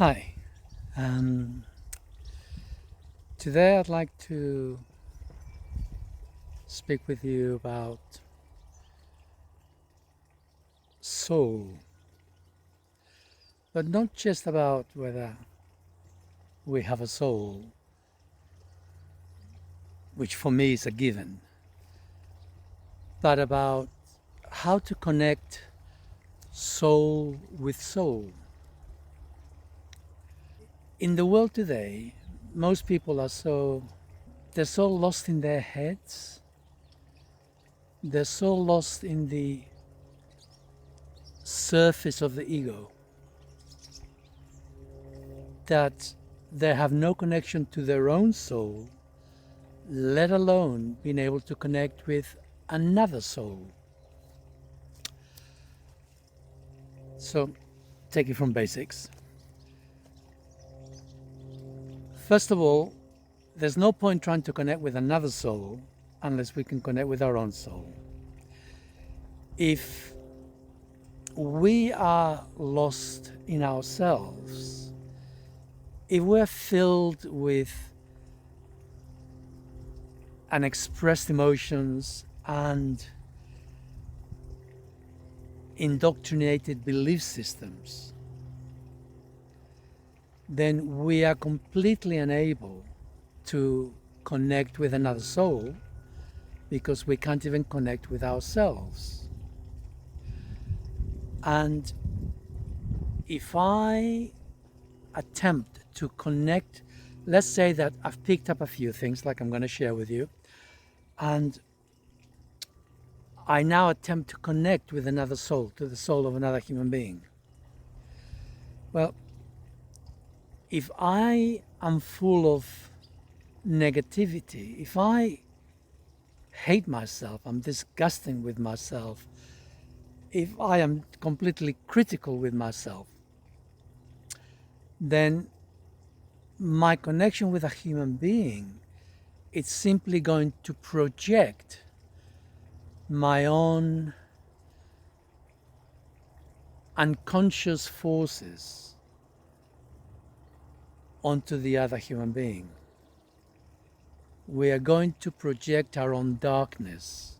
Hi. Um, Today I'd like to speak with you about soul, but not just about whether we have a soul, which for me is a given, but about how to connect soul with soul. In the world today, most people they're so lost in their heads, they're so lost in the surface of the ego that they have no connection to their own soul, let alone being able to connect with another soul. So, take it from basics. First of all, there's no point trying to connect with another soul unless we can connect with our own soul. If we are lost in ourselves, if we're filled with unexpressed emotions and indoctrinated belief systems, then we are completely unable to connect with another soul because we can't even connect with ourselves. And if I attempt to connect, let's say that I've picked up a few things like I'm going to share with you, and I now attempt to connect with another soul, to the soul of another human being. Well, if I am full of negativity, if I hate myself, I'm disgusting with myself, if I am completely critical with myself, then my connection with a human being, it's simply going to project my own unconscious forces onto the other human being. We are going to project our own darkness,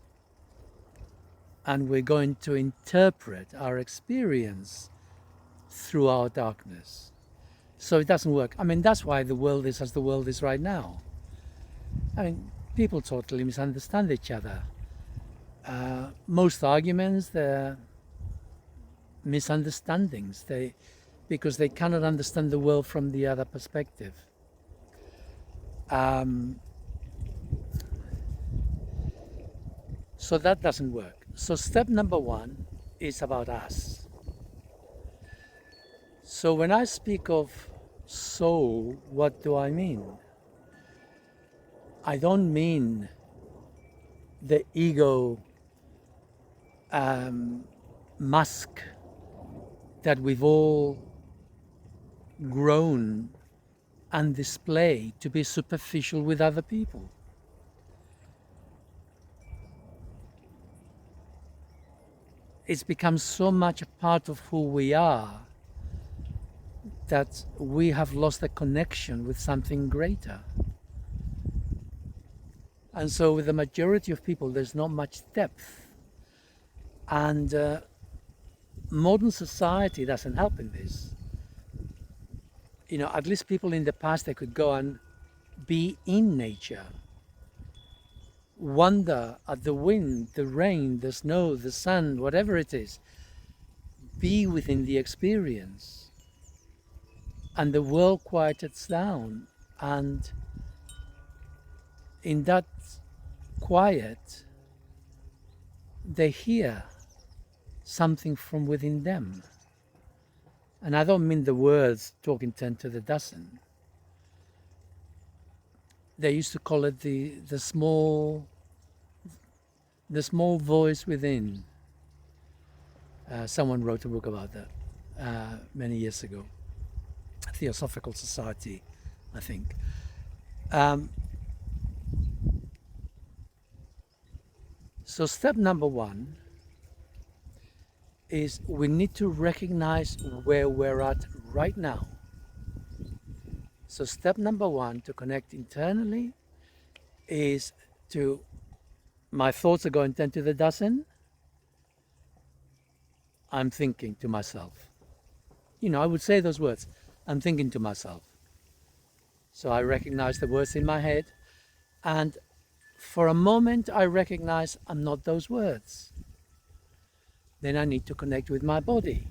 and we're going to interpret our experience through our darkness. So it doesn't work. I mean, that's why the world is as the world is right now. I mean, people totally misunderstand each other. Most arguments, they're misunderstandings. Because they cannot understand the world from the other perspective. So that doesn't work. So step number one is about us. So when I speak of soul, what do I mean? I don't mean the ego mask that we've all grown and display to be superficial with other people. It's become so much a part of who we are that we have lost the connection with something greater. And so with the majority of people, there's not much depth. And modern society doesn't help in this. You know, at least people in the past, they could go and be in nature, wonder at the wind, the rain, the snow, the sun, whatever it is, be within the experience. And the world quiets down, and in that quiet, they hear something from within them. And I don't mean the words talking 10 to the dozen. They used to call it the small voice within. Someone wrote a book about that many years ago. Theosophical Society, I think. So step number one is we need to recognize where we're at right now. So step number one to connect internally is to, my thoughts are going 10 to the dozen. I'm thinking to myself. I would say those words. I'm thinking to myself. So I recognize the words in my head, and for a moment I recognize I'm not those words. Then I need to connect with my body,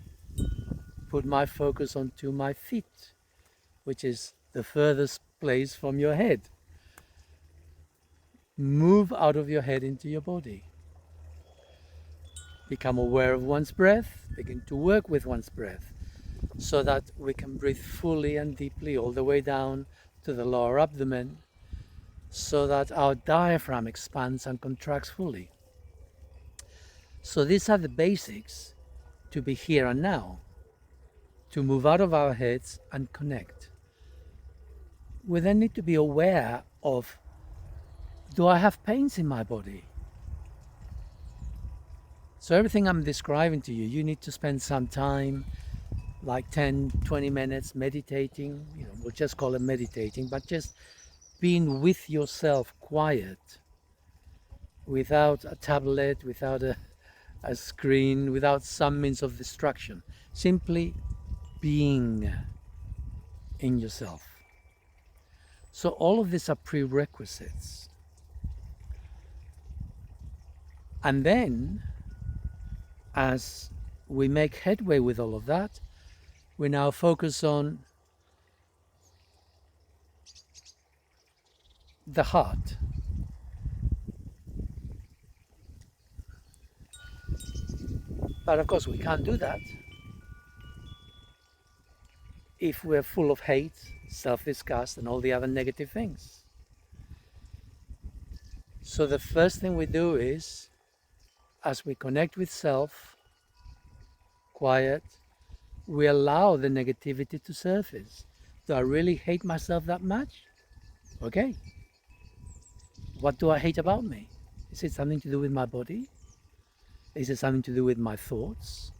put my focus onto my feet, which is the furthest place from your head. Move out of your head into your body. Become aware of one's breath, begin to work with one's breath, so that we can breathe fully and deeply all the way down to the lower abdomen, so that our diaphragm expands and contracts fully. So these are the basics to be here and now, to move out of our heads and connect. We then need to be aware of, do I have pains in my body? So everything I'm describing to you, you need to spend some time, like 10, 20 minutes meditating. We'll just call it meditating, but just being with yourself, quiet, without a tablet, without a screen, without some means of distraction. Simply being in yourself. So all of these are prerequisites. And then, as we make headway with all of that, we now focus on the heart. But of course we can't do that if we're full of hate, self-disgust, and all the other negative things. So the first thing we do is, as we connect with self, quiet, we allow the negativity to surface. Do I really hate myself that much? Okay. What do I hate about me? Is it something to do with my body? Is it something to do with my thoughts?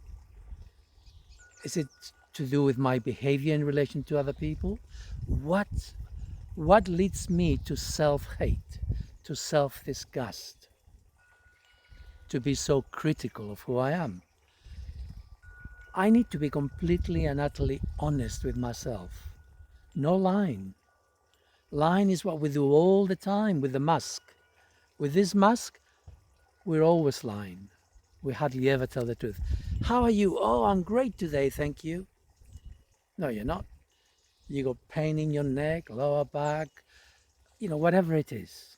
Is it to do with my behavior in relation to other people? What leads me to self-hate, to self-disgust, to be so critical of who I am? I need to be completely and utterly honest with myself. No lying. Lying is what we do all the time with the mask. With this mask, we're always lying. We hardly ever tell the truth. How are you? Oh, I'm great today, thank you. No, you're not. You got pain in your neck, lower back, whatever it is.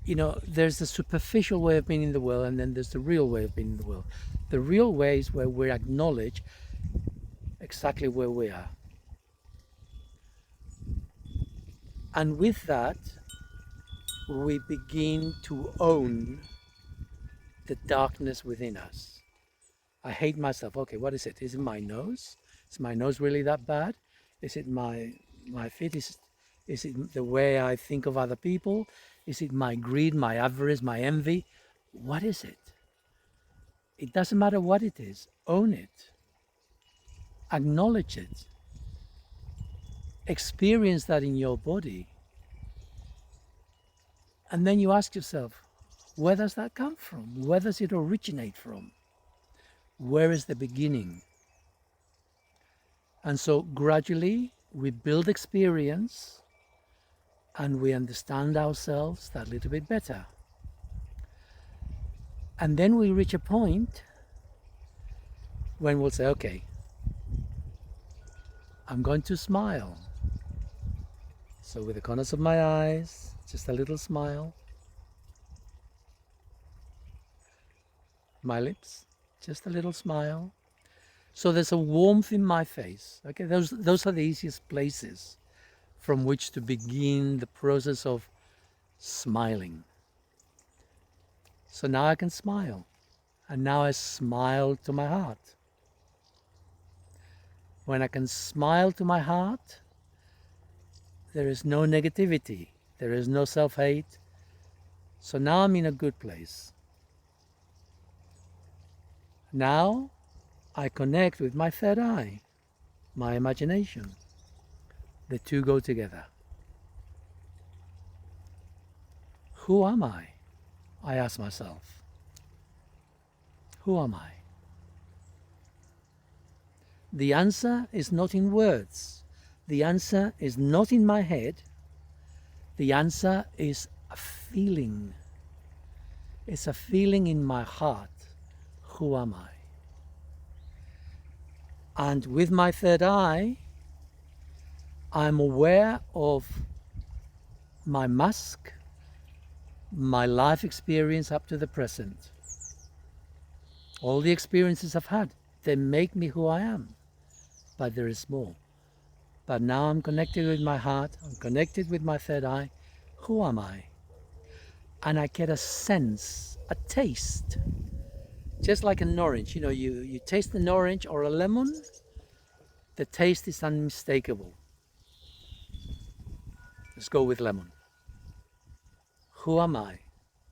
There's the superficial way of being in the world, and then there's the real way of being in the world. The real way is where we acknowledge exactly where we are. And with that, we begin to own the darkness within us. I hate myself. Okay, what is it? Is it my nose? Is my nose really that bad? Is it my feet? Is it the way I think of other people? Is it my greed, my avarice, my envy? What is it? It doesn't matter what it is. Own it. Acknowledge it. Experience that in your body. And then you ask yourself, where does that come from? Where does it originate from? Where is the beginning? And so gradually we build experience and we understand ourselves that little bit better. And then we reach a point when we'll say, okay, I'm going to smile. So with the corners of my eyes, just a little smile. My lips, just a little smile. So there's a warmth in my face. Okay, those are the easiest places from which to begin the process of smiling. So now I can smile. And now I smile to my heart. When I can smile to my heart, there is no negativity. There is no self-hate. So now I'm in a good place. Now I connect with my third eye, my imagination. The two go together. Who am I? I ask myself. Who am I? The answer is not in words. The answer is not in my head. The answer is a feeling. It's a feeling in my heart. Who am I? And with my third eye, I'm aware of my mask, my life experience up to the present. All the experiences I've had, they make me who I am. But there is more. But now I'm connected with my heart, I'm connected with my third eye. Who am I? And I get a sense, a taste. Just like an orange, you taste an orange or a lemon, the taste is unmistakable. Let's go with lemon. Who am I?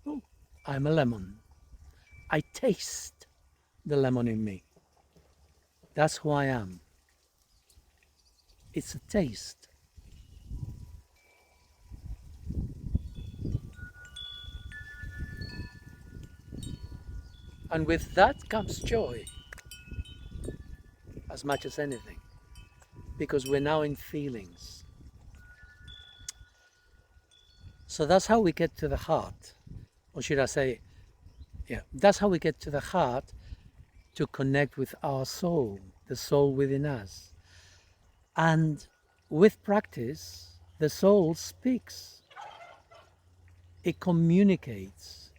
Oh, I'm a lemon. I taste the lemon in me. That's who I am. It's a taste. And with that comes joy, as much as anything, because we're now in feelings. So that's how we get to the heart, or should I say, that's how we get to the heart, to connect with our soul, the soul within us. And with practice, the soul speaks. It communicates.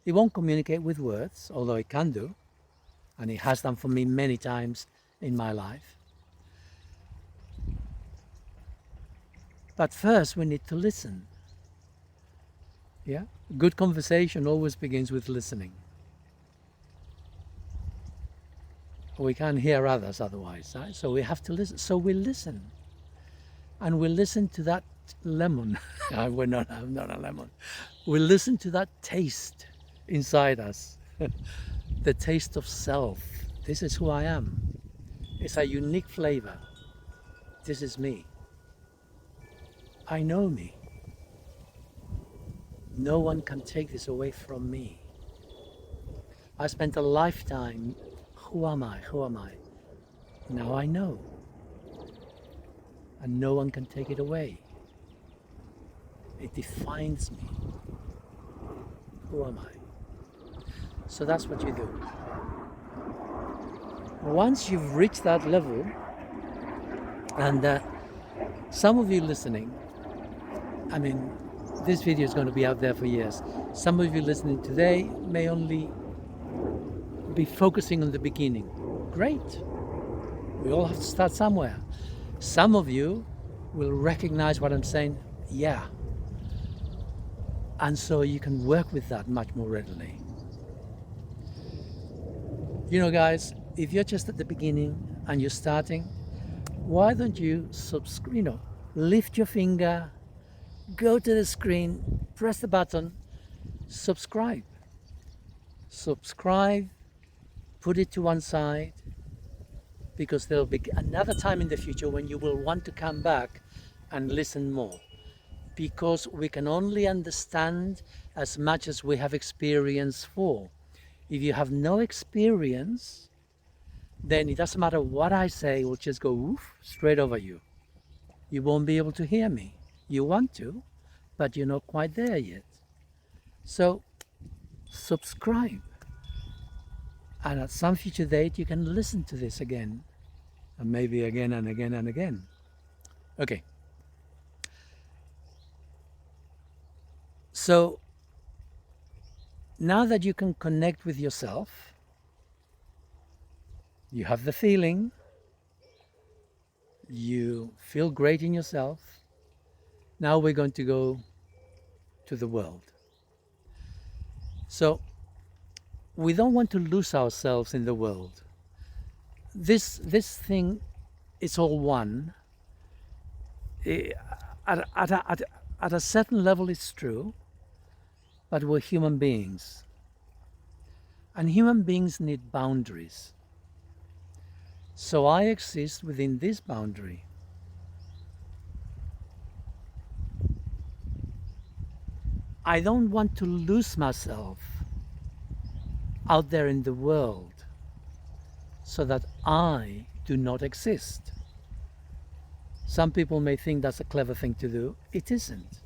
It won't communicate with words, although it can do, and it has done for me many times in my life. But first, we need to listen. Yeah? Good conversation always begins with listening. We can't hear others otherwise, right? So we have to listen. So we listen. And we listen to that lemon. I'm not a lemon. We listen to that taste inside us. The taste of self. This is who I am. It's a unique flavor. This is me. I know me. No one can take this away from me. I spent a lifetime. Who am I? Who am I? Now I know. And no one can take it away. It defines me. Who am I? So that's what you do. Once you've reached that level, and some of you listening, this video is going to be out there for years. Some of you listening today may only be focusing on the beginning. Great. We all have to start somewhere. Some of you will recognize what I'm saying. Yeah. And so you can work with that much more readily. Guys, if you're just at the beginning and you're starting, why don't you lift your finger, go to the screen, press the button, subscribe. Subscribe, put it to one side, because there'll be another time in the future when you will want to come back and listen more. Because we can only understand as much as we have experience for. If you have no experience, then it doesn't matter what I say, it will just go straight over you. You won't be able to hear me. You want to, but you're not quite there yet. So subscribe. And at some future date, you can listen to this again. And maybe again and again and again. Okay. So now that you can connect with yourself, you have the feeling, you feel great in yourself. Now we're going to go to the world. So we don't want to lose ourselves in the world. This thing is all one. At a certain level it's true, but we're human beings. And human beings need boundaries. So I exist within this boundary. I don't want to lose myself out there in the world so that I do not exist. Some people may think that's a clever thing to do. It isn't.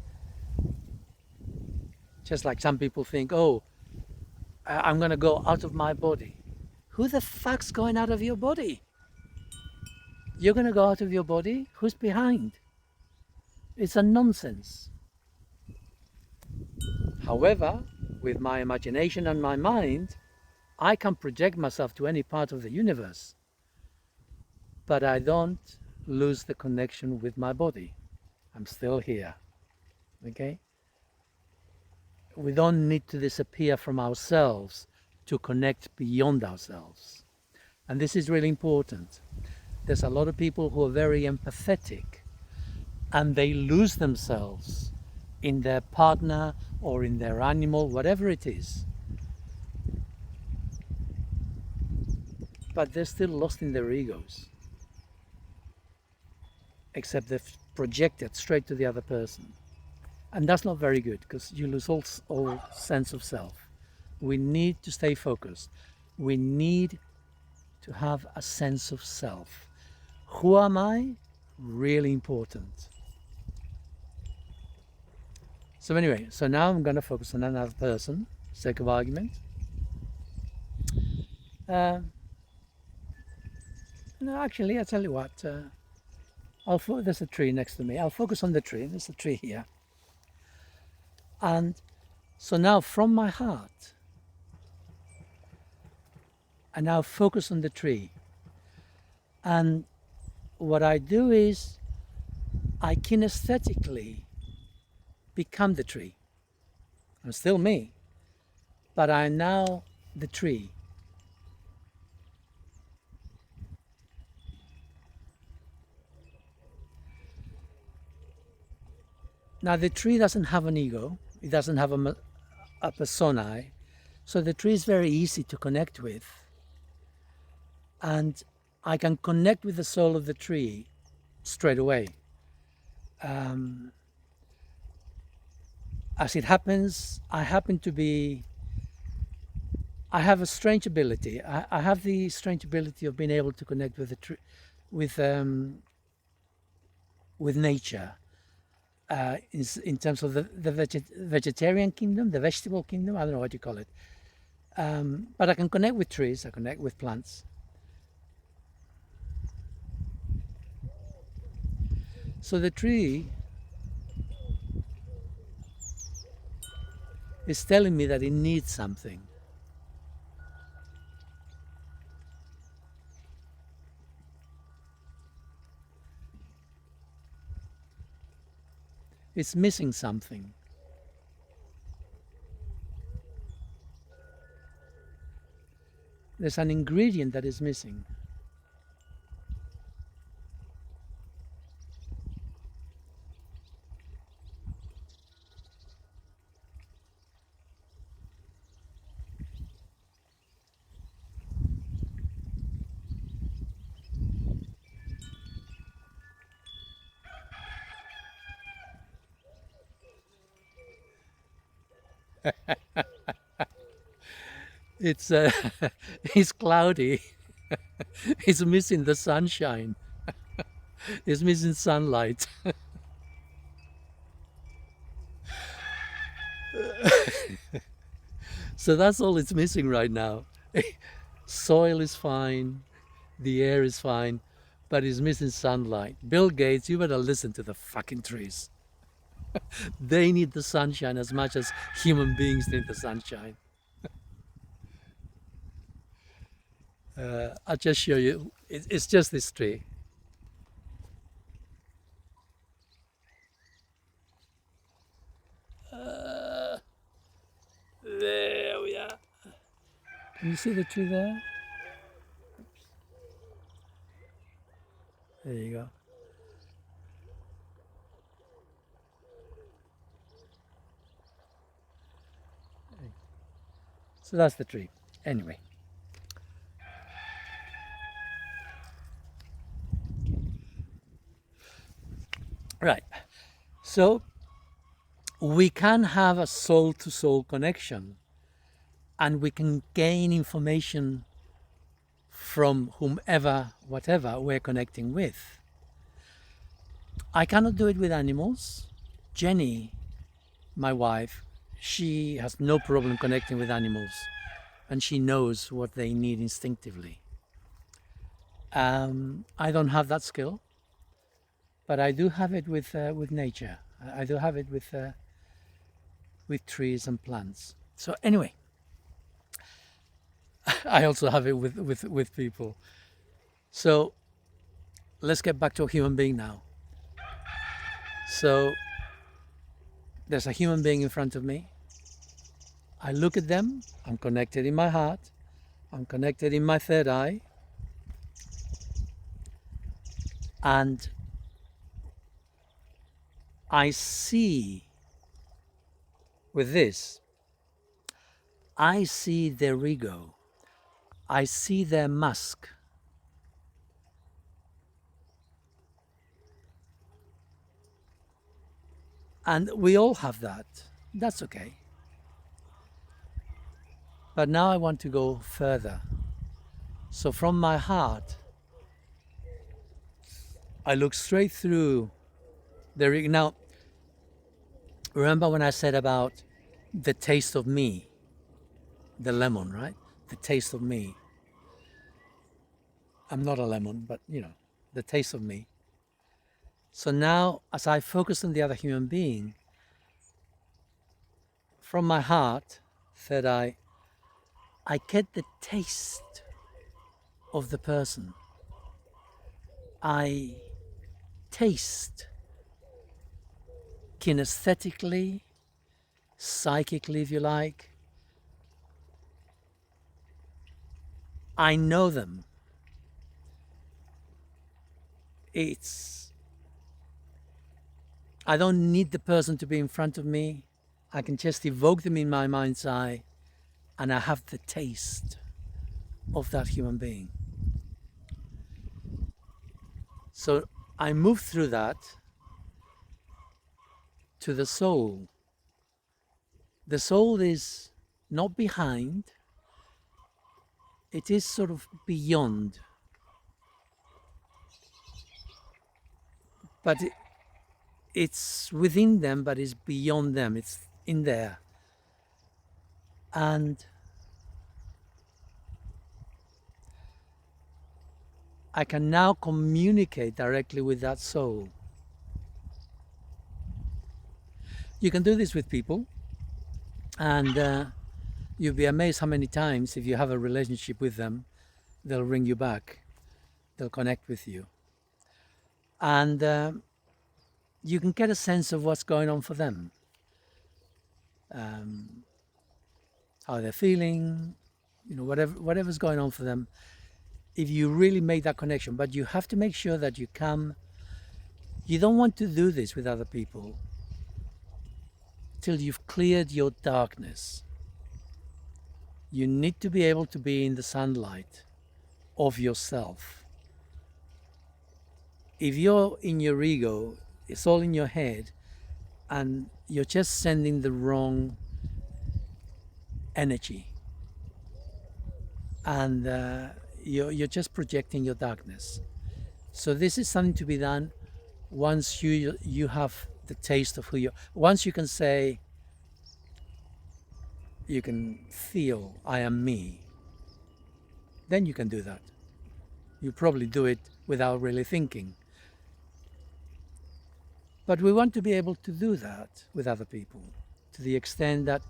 Just like some people think, oh, I'm going to go out of my body. Who the fuck's going out of your body? You're going to go out of your body? Who's behind? It's a nonsense. However, with my imagination and my mind, I can project myself to any part of the universe, but I don't lose the connection with my body. I'm still here. Okay? We don't need to disappear from ourselves to connect beyond ourselves. And this is really important. There's a lot of people who are very empathetic and they lose themselves in their partner or in their animal, whatever it is. But they're still lost in their egos. Except they've projected straight to the other person. And that's not very good because you lose all sense of self. We need to stay focused. We need to have a sense of self. Who am I? Really important. So anyway, so now I'm going to focus on another person, sake of argument. No, actually, I'll tell you what. There's a tree next to me. I'll focus on the tree. There's a tree here. And so now from my heart, I now focus on the tree. And what I do is I kinesthetically become the tree. I'm still me, but I'm now the tree. Now the tree doesn't have an ego. It doesn't have a personae. So the tree is very easy to connect with. And I can connect with the soul of the tree straight away. As it happens, I have a strange ability. I have the strange ability of being able to connect with the tree, with nature. In terms of the vegetarian kingdom, the vegetable kingdom, I don't know what you call it. But I can connect with trees, I connect with plants. So the tree is telling me that it needs something. It's missing something. There's an ingredient that is missing. It's it's cloudy. It's missing the sunshine. It's missing sunlight. So that's all it's missing right now. Soil is fine, the air is fine, but it's missing sunlight. Bill Gates, you better listen to the fucking trees. They need the sunshine as much as human beings need the sunshine. I'll just show you. It's just this tree. There we are. Can you see the tree there? There you go. So that's the tree. Anyway. Right. So we can have a soul-to-soul connection, and we can gain information from whomever, whatever we're connecting with. I cannot do it with animals. Jenny, my wife, she has no problem connecting with animals, and she knows what they need instinctively. I don't have that skill, but I do have it with nature. I do have it with trees and plants. So anyway, I also have it with people. So let's get back to a human being now. So there's a human being in front of me. I look at them. I'm connected in my heart. I'm connected in my third eye. And I see with this, I see their ego. I see their mask. And we all have that. That's okay. But now I want to go further. So from my heart, I look straight through their ego. Now, remember when I said about the taste of me, the lemon, right? The taste of me. I'm not a lemon, but the taste of me. So now, as I focus on the other human being, from my heart, third eye, I get the taste of the person. I taste kinesthetically, psychically, if you like. I know them. I don't need the person to be in front of me. I can just evoke them in my mind's eye, and I have the taste of that human being. So I move through that to the soul. The soul is not behind, it is sort of beyond. But it's within them, but it's beyond them, it's in there. And I can now communicate directly with that soul. You can do this with people, and you'll be amazed how many times, if you have a relationship with them, they'll ring you back, they'll connect with you. And you can get a sense of what's going on for them, how they're feeling, whatever's going on for them, if you really make that connection. But you have to make sure that you don't want to do this with other people till you've cleared your darkness. You need to be able to be in the sunlight of yourself. If you're in your ego, it's all in your head, and you're just sending the wrong energy, and you're just projecting your darkness. So this is something to be done once you have the taste of who you are. Once you can say, you can feel, I am me, then you can do that. You probably do it without really thinking. But we want to be able to do that with other people, to the extent that,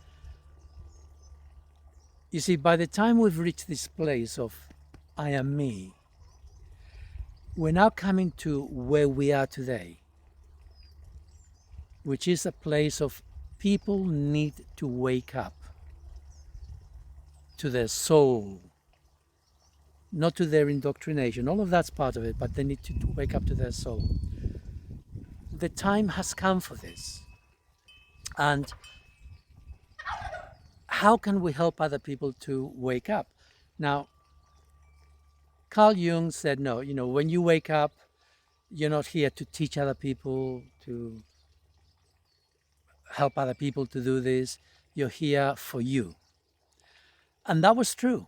you see, by the time we've reached this place of I am me, we're now coming to where we are today, which is a place of people need to wake up to their soul, not to their indoctrination. All of that's part of it, but they need to wake up to their soul. The time has come for this. And how can we help other people to wake up? Now, Carl Jung said, no, when you wake up, you're not here to teach other people, to help other people to do this. You're here for you. And that was true.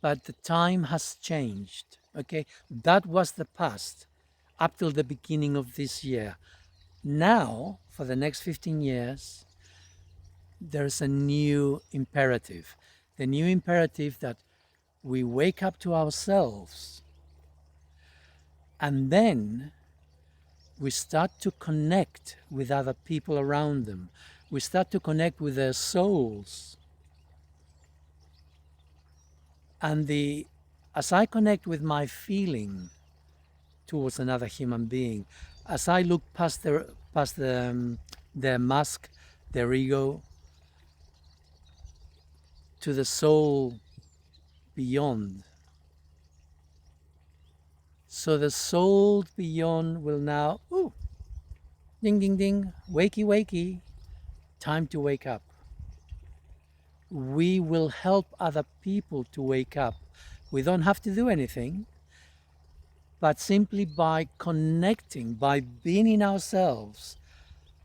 But the time has changed. Okay, that was the past up till the beginning of this year. Now, for the next 15 years, there's a new imperative. The new imperative that we wake up to ourselves and then we start to connect with other people around them. We start to connect with their souls. And as I connect with my feeling towards another human being, as I look past their mask, their ego, to the soul beyond. So the soul beyond will now, ooh, ding, ding, ding, wakey, wakey, time to wake up. We will help other people to wake up. We don't have to do anything, but simply by connecting, by being in ourselves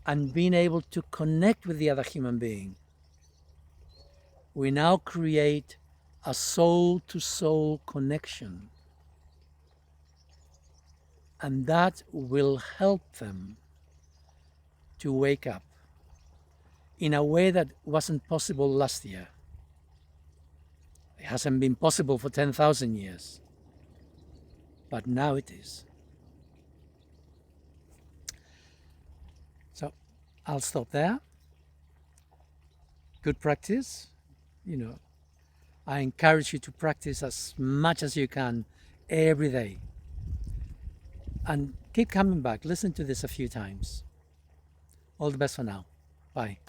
and being able to connect with the other human being, we now create a soul-to-soul connection. And that will help them to wake up in a way that wasn't possible last year. It hasn't been possible for 10,000 years, but now it is. So I'll stop there. Good practice. I encourage you to practice as much as you can every day. And keep coming back. Listen to this a few times. All the best for now. Bye.